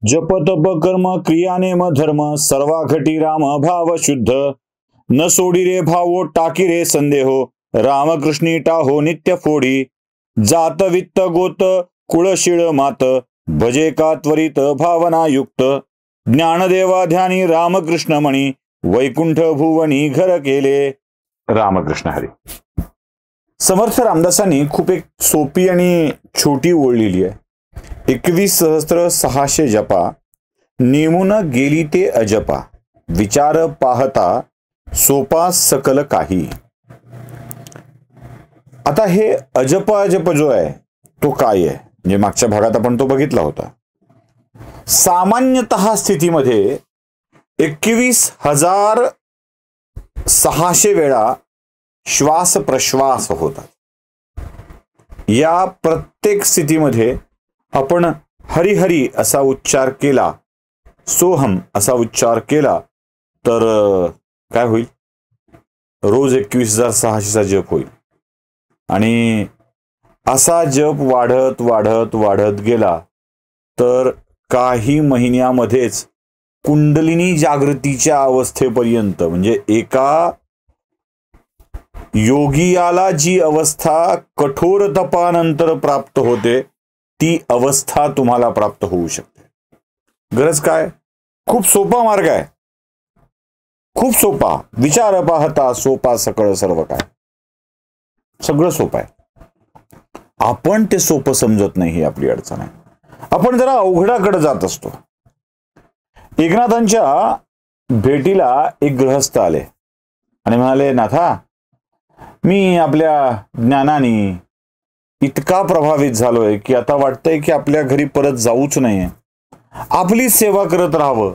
जप तप कर्म क्रिया नेम धर्म सर्वा घटी राम भाव शुद्ध न सोडी रे भावो टाकी रे संदेहो रामकृष्णी टाहो नित्य फोडी जात वित्त गोत कुळशीळ मात भजे का त्वरित भावना युक्त ज्ञानदेवा ध्यानी रामकृष्ण मणी वैकुंठ भुवनी घर केले. रामकृष्ण हरी. समर्थ रामदासांनी खूप एक सोपी आणि छोटी ओळ लिहिली आहे. 21,600 जपा नेमून गेली ते अजपा विचार पाहता सोपा सकल काही. आता हे अजप जो आहे तो काय आहे म्हणजे मागच्या भागात आपण तो बघितला होता. सामान्यतः स्थितीमध्ये 21,600 वेळा श्वास प्रश्वास होतात. या प्रत्येक स्थितीमध्ये आपण हरी हरी असा उच्चार केला, सोहम असा उच्चार केला तर काय होईल? रोज 21,600चा जप होईल. आणि असा जप वाढत वाढत वाढत गेला तर काही महिन्यामध्येच कुंडलिनी जागृतीच्या अवस्थेपर्यंत म्हणजे एका योगियाला जी अवस्था कठोर तपानंतर प्राप्त होते ती अवस्था तुम्हाला प्राप्त होऊ शकते. गरज काय? खूप सोपा मार्ग आहे. खूप सोपा. विचार पाहता सोपा सकळ सर्व काय. सगळं सोपं आहे. आपण ते सोपं समजत नाही, ही आपली अडचण आहे. आपण जरा अवघडाकडे जात असतो. एकनाथांच्या भेटीला एक गृहस्थ आले आणि म्हणाले, नाथा, मी आपल्या ज्ञानाने इतका प्रभावित झालोय की आता वाटतंय की आपल्या घरी परत जाऊच नाहीये. आपली सेवा करत राहावं,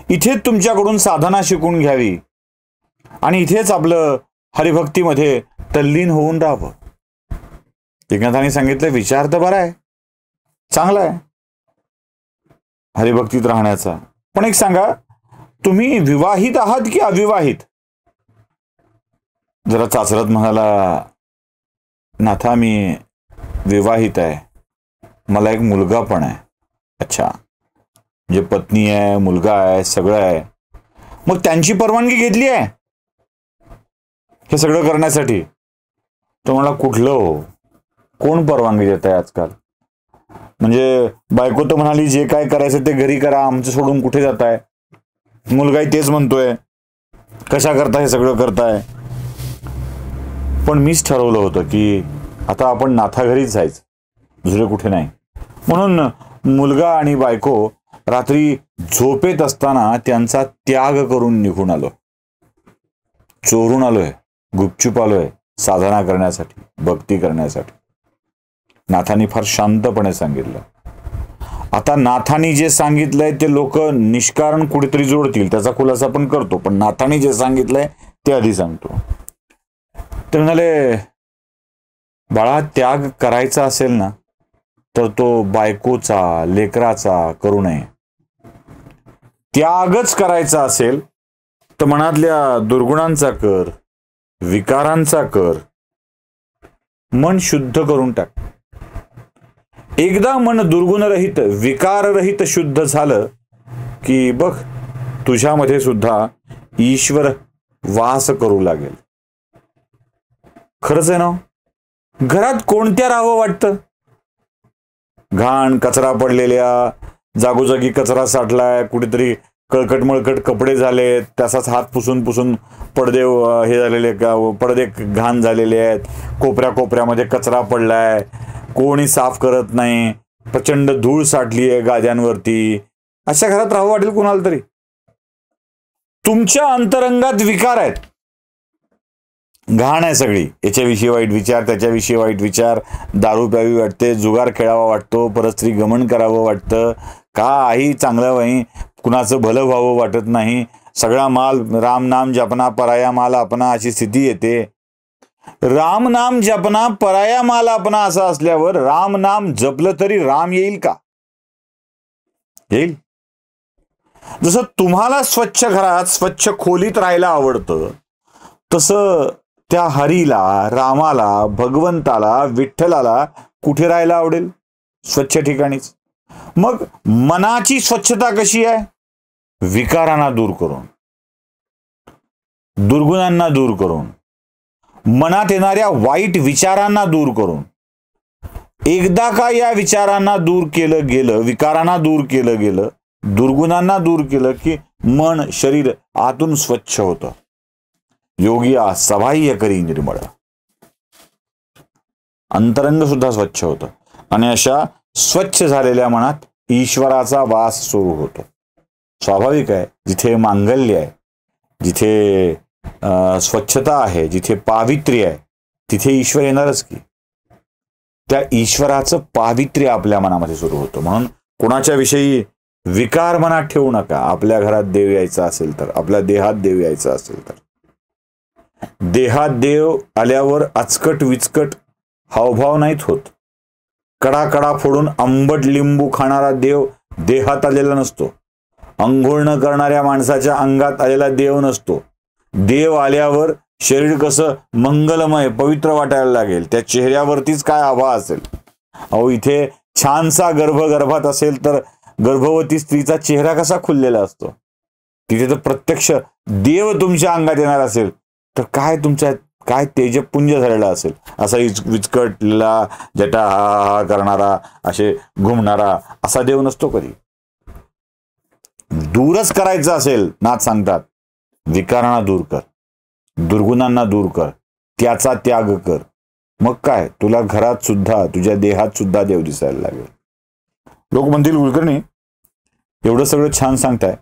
इथेच तुमच्याकडून साधना शिकून घ्यावी आणि इथेच आपलं हरिभक्तीमध्ये तल्लीन होऊन राहावं. एकनाथांनी सांगितलं, विचार तर बरा आहे, चांगला आहे हरिभक्तीत राहण्याचा, पण एक सांगा, तुम्ही विवाहित आहात की अविवाहित? जरा चाचरत म्हणाला, नाथा, मी विवाहित आहे, मला एक मुलगा पण आहे. अच्छा, म्हणजे पत्नी आहे, मुलगा आहे, सगळं आहे. मग त्यांची परवानगी घेतली आहे हे सगळं करण्यासाठी? तो म्हणला, कुठलं हो, कोण परवानगी देत आहे आजकाल? म्हणजे बायको तर म्हणाली, जे काय करायचं ते घरी करा, आमचं सोडून कुठे जाताय? मुलगाही तेच म्हणतोय, कशा करता हे सगळं करताय? पण मीच ठरवलं होतं की आता आपण नाथा घरीच जायचं, दुसरे कुठे नाही. म्हणून मुलगा आणि बायको रात्री झोपेत असताना त्यांचा त्याग करून निघून आलो. चोरून आलोय, गुपचूप आलोय साधना करण्यासाठी, भक्ती करण्यासाठी. नाथांनी फार शांतपणे सांगितलं. आता नाथांनी जे सांगितलंय ते लोक निष्कारण कुठेतरी जोडतील, त्याचा खुलासा पण करतो, पण नाथांनी जे सांगितलंय ते आधी सांगतो. ते म्हणाले, बाळा, त्याग करायचा असेल ना तर तो बायकोचा, लेकराचा करू नये. त्यागच करायचा असेल तर मनातल्या दुर्गुणांचा कर, विकारांचा कर. मन शुद्ध करून टाक. एकदा मन दुर्गुणरहित, विकाररहित शुद्ध झालं की बघ, तुझ्यामध्ये सुद्धा ईश्वर वास करू लागेल. खरंच आहे ना? घरात कोणत्या राहावं वाटतं? घाण कचरा पडलेल्या, जागोजागी कचरा साठलाय, कुठेतरी कळकट मळकट कपडे झाले, त्याचाच हात पुसून पुसून पडदे हे झालेले, पडदे घाण झालेले आहेत, कोपऱ्या कोपऱ्यामध्ये कचरा पडलाय, कोणी साफ करत नाही, प्रचंड धूळ साठली आहे गाद्यांवरती. अशा घरात राहावं वाटेल कुणाला तरी? तुमच्या अंतरंगात विकार आहेत, घाण आहे सगळी. याच्याविषयी वाईट विचार, त्याच्याविषयी वाईट विचार, दारू प्यावी वाटते, जुगार खेळावा वाटतो, परस्त्री गमन करावं वाटतं, काही चांगलं नाही, कुणाचं भलं व्हावं वाटत नाही, सगळा माल राम नाम जपना पराया माल आपणा, अशी स्थिती येते. राम नाम जपना पराया माल आपणा असं असल्यावर राम नाम जपलं तरी राम येईल का? येईल? जसं तुम्हाला स्वच्छ घरात, स्वच्छ खोलीत राहायला आवडतं, तसं त्या हरीला, रामाला, भगवंताला, विठ्ठलाला कुठे राहायला आवडेल? स्वच्छ ठिकाणीच. मग मनाची स्वच्छता कशी आहे? विकारांना दूर करून, दुर्गुणांना दूर करून, मनात येणाऱ्या वाईट विचारांना दूर करून. एकदा का या विचारांना दूर केलं गेलं, विकारांना दूर केलं गेलं, दुर्गुणांना दूर केलं की मन शरीर आतून स्वच्छ होतं. योगिया सबाह्य करी निर्मळ, अंतरंग सुद्धा स्वच्छ होतं. आणि अशा स्वच्छ झालेल्या मनात ईश्वराचा वास सुरू होतो. स्वाभाविक आहे, जिथे मांगल्य आहे, जिथे स्वच्छता आहे, जिथे पावित्र्य आहे, तिथे ईश्वर येणारच की. त्या ईश्वराचं पावित्र्य आपल्या मनामध्ये सुरू होतं. म्हणून कोणाच्या विषयी विकार मनात ठेवू नका. आपल्या घरात देव यायचा असेल तर, आपल्या देहात देव यायचा असेल तर, देहात देव आल्यावर अचकट विचकट हावभाव नाहीत होत. कडा कडा फोडून आंबट लिंबू खाणारा देव देहात आलेला नसतो. अंघोळ न करणाऱ्या माणसाच्या अंगात आलेला देव नसतो. देव आल्यावर शरीर कसं मंगलमय पवित्र वाटायला लागेल, त्या चेहऱ्यावरतीच काय आभा असेल. अहो, इथे छानसा गर्भात असेल तर गर्भवती स्त्रीचा चेहरा कसा खुललेला असतो. तिथे तर प्रत्यक्ष देव तुमच्या अंगात येणार असेल तर काय तुमच्या काय तेजपुंज झालेला असेल. असा विचकटलेला जटा हा करणारा, असे घुमणारा असा देव नसतो कधी. दूरच करायचं असेल, नाथ सांगतात विकारांना दूर कर, दुर्गुणांना दूर कर, त्याचा त्याग कर. मग काय, तुला घरात सुद्धा, तुझ्या देहात सुद्धा देव दिसायला लागेल. लोक म्हणतील कुलकर्णी एवढं सगळं छान सांगताय,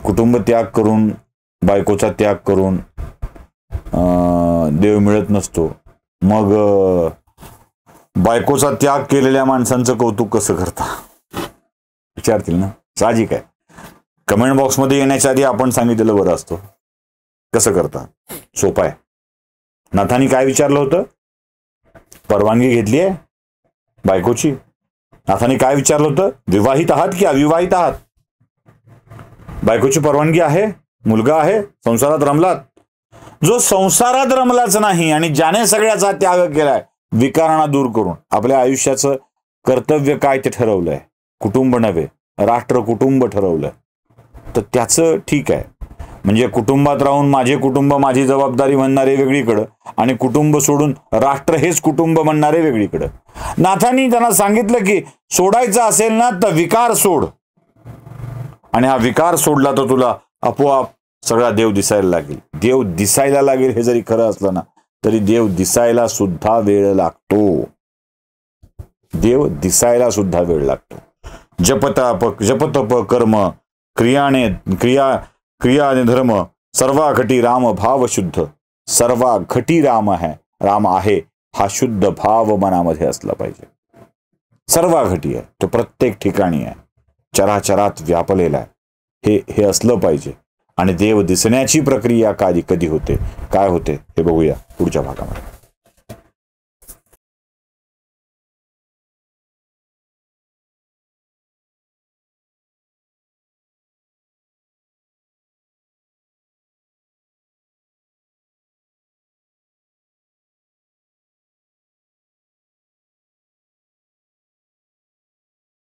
कुटुंब त्याग करून, बायकोचा त्याग करून देव मिळत नसतो. मग बायकोचा त्याग केलेल्या माणसांचं कौतुक कसं करता विचारतील ना. साहजिक आहे. कमेंट बॉक्समध्ये येण्याच्या आधी आपण सांगितलेलं बरं असतं. कसं करता, सोपं आहे. नाथांनी काय विचारलं होतं? परवानगी घेतली आहे बायकोची? नाथांनी काय विचारलं होतं? विवाहित आहात की अविवाहित आहात? बायकोची परवानगी आहे? मुलगा आहे? संसारात रमलात? जो संसारात रमलाच नाही आणि ज्याने सगळ्याचा त्याग केलाय विकारांना दूर करून, आपल्या आयुष्याचं कर्तव्य काय ते ठरवलंय, कुटुंब नव्हे राष्ट्र कुटुंब ठरवलंय, तर त्याचं ठीक आहे. म्हणजे कुटुंबात राहून माझे कुटुंब माझी जबाबदारी म्हणणारे वेगळीकडं आणि कुटुंब सोडून राष्ट्र हेच कुटुंब म्हणणारे वेगळीकडं. नाथांनी त्यांना सांगितलं की सोडायचं असेल ना तर विकार सोड, आणि हा विकार सोडला तर तुला आपोआप सगळा देव दिसायला लागेल. देव दिसायला लागेल हे जरी खरं असलं ना तरी देव दिसायला सुद्धा वेळ लागतो. देव दिसायला सुद्धा वेळ लागतो. जपतप कर्म क्रियाने धर्म सर्वा घटी राम भाव शुद्ध. सर्वा घटी राम आहे हा शुद्ध भाव मनामध्ये असला पाहिजे. सर्वा घटी आहे, तो प्रत्येक ठिकाणी आहे, चराचरात व्यापलेला आहे, हे असलं पाहिजे. आणि देव दिसण्याची प्रक्रिया कधी होते, काय होते हे बघूया पुढच्या भागामध्ये.